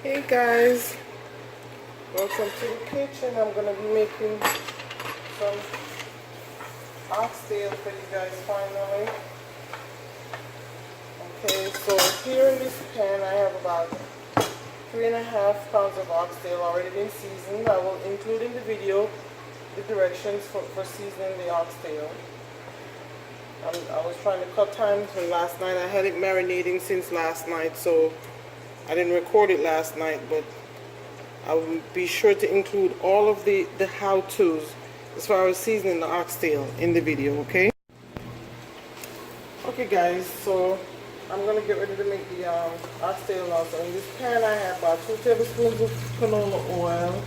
Hey guys, welcome to the kitchen. I'm gonna be making some oxtail for you guys finally. Okay, so here in this pan I have about 3.5 pounds of oxtail already been seasoned. I will include in the video the directions for seasoning the oxtail. I was trying to cut time from last night. I had it marinating since last night, so I didn't record it last night, but I will be sure to include all of the how-tos as far as seasoning the oxtail in the video, okay? Okay guys, so I'm going to get ready to make the oxtail now. So in this pan I have about 2 tablespoons of canola oil,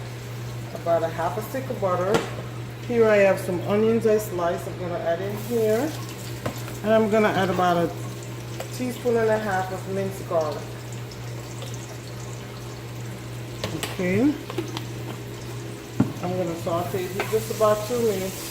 about a half a stick of butter. Here I have some onions I sliced. I'm going to add in here. And I'm going to add about a teaspoon and a half of minced garlic. Okay, I'm going to saute it for just about 2 minutes.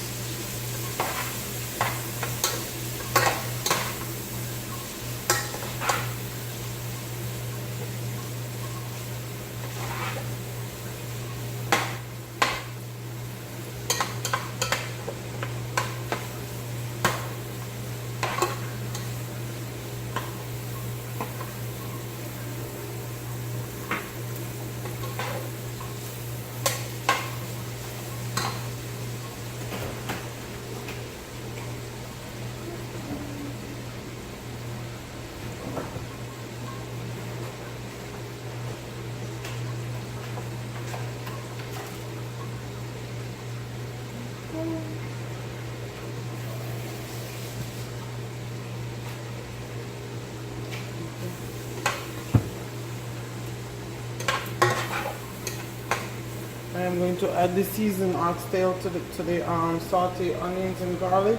I am going to add the seasoned oxtail to the saute onions and garlic.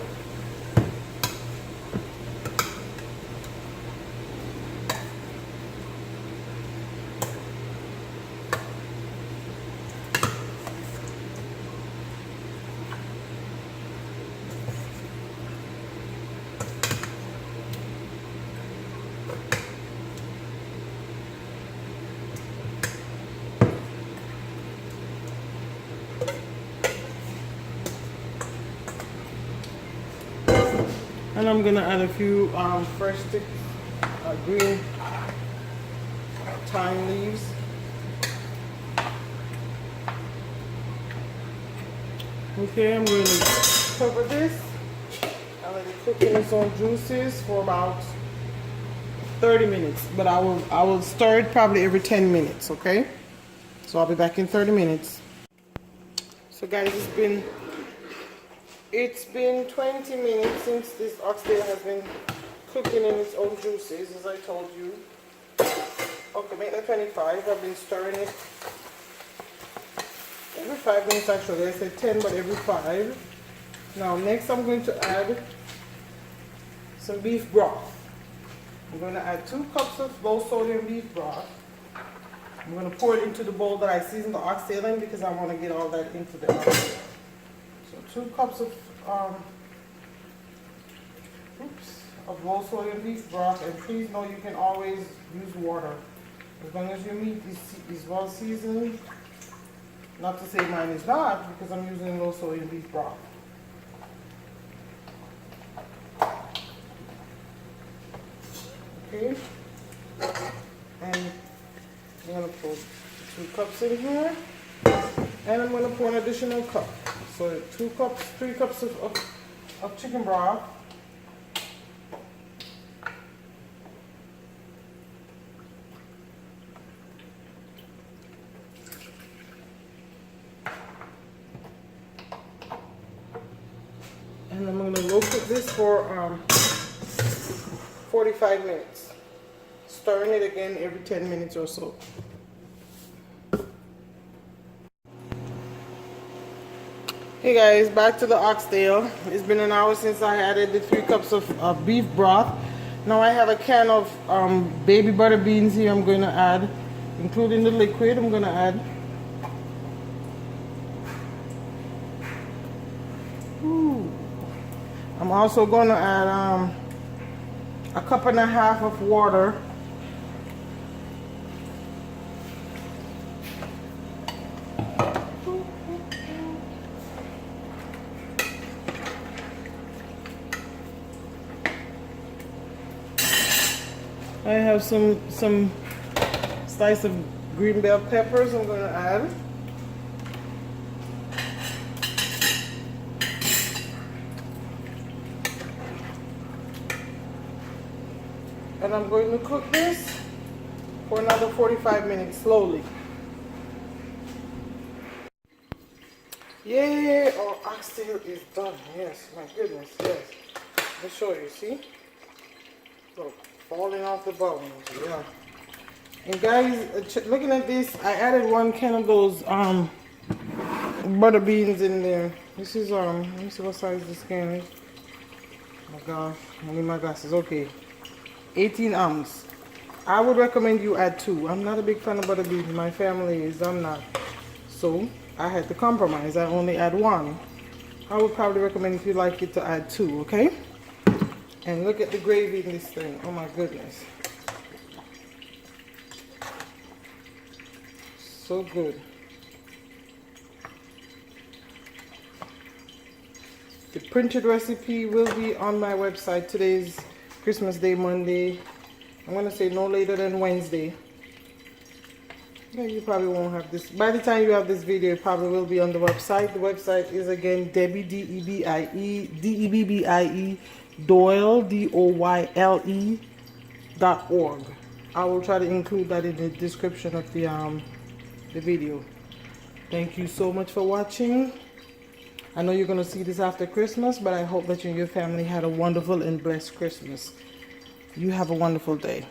And I'm going to add a few fresh sticks, green thyme leaves. Okay, I'm going to cover this and let it cook in its own juices for about 30 minutes. But I will stir it probably every 10 minutes, okay? So I'll be back in 30 minutes. So guys, it's been 20 minutes since this oxtail has been cooking in its own juices, as I told you. Okay, make that 25. I've been stirring it every 5 minutes actually. I said 10, but every 5. Now next I'm going to add some beef broth. I'm going to add 2 cups of low sodium beef broth. I'm going to pour it into the bowl that I seasoned the oxtail in because I want to get all that into the oxtail. So 2 cups of low sodium beef broth, and please know you can always use water as long as your meat is well seasoned. Not to say mine is not, because I'm using low sodium beef broth. Okay, and I'm going to put 2 cups in here, and I'm going to pour an additional cup. So 3 cups of chicken broth. And I'm going to low cook this for 45 minutes. Stirring it again every 10 minutes or so. Hey guys, back to the oxtail. It's been an hour since I added the 3 cups of beef broth. Now I have a can of baby butter beans here I'm going to add, including the liquid. I'm going to add. I'm also going to add a cup and a half of water. I have some slice of green bell peppers I'm going to add. And I'm going to cook this for another 45 minutes slowly. Yay! Our oxtail is done. Yes, my goodness, yes. Let me show you, see? Look, falling off the bones, yeah. And guys, looking at this, I added 1 can of those butter beans in there. This is let me see what size this can is. Oh my gosh, I need my glasses. Okay, 18 ounce. I would recommend you add 2. I'm not a big fan of butter beans. My family is. I'm not. So I had to compromise. I only add 1. I would probably recommend, if you like it, to add 2. Okay. And look at the gravy in this thing. Oh my goodness. So good. The printed recipe will be on my website. Today's Christmas Day, Monday. I'm going to say no later than Wednesday. Yeah, you probably won't have this. By the time you have this video, it probably will be on the website. The website is again Debbie, DEBBIE, Doyle, DOYLE.org. I will try to include that in the description of the video. Thank you so much for watching. I know you're going to see this after Christmas, but I hope that you and your family had a wonderful and blessed Christmas. You have a wonderful day.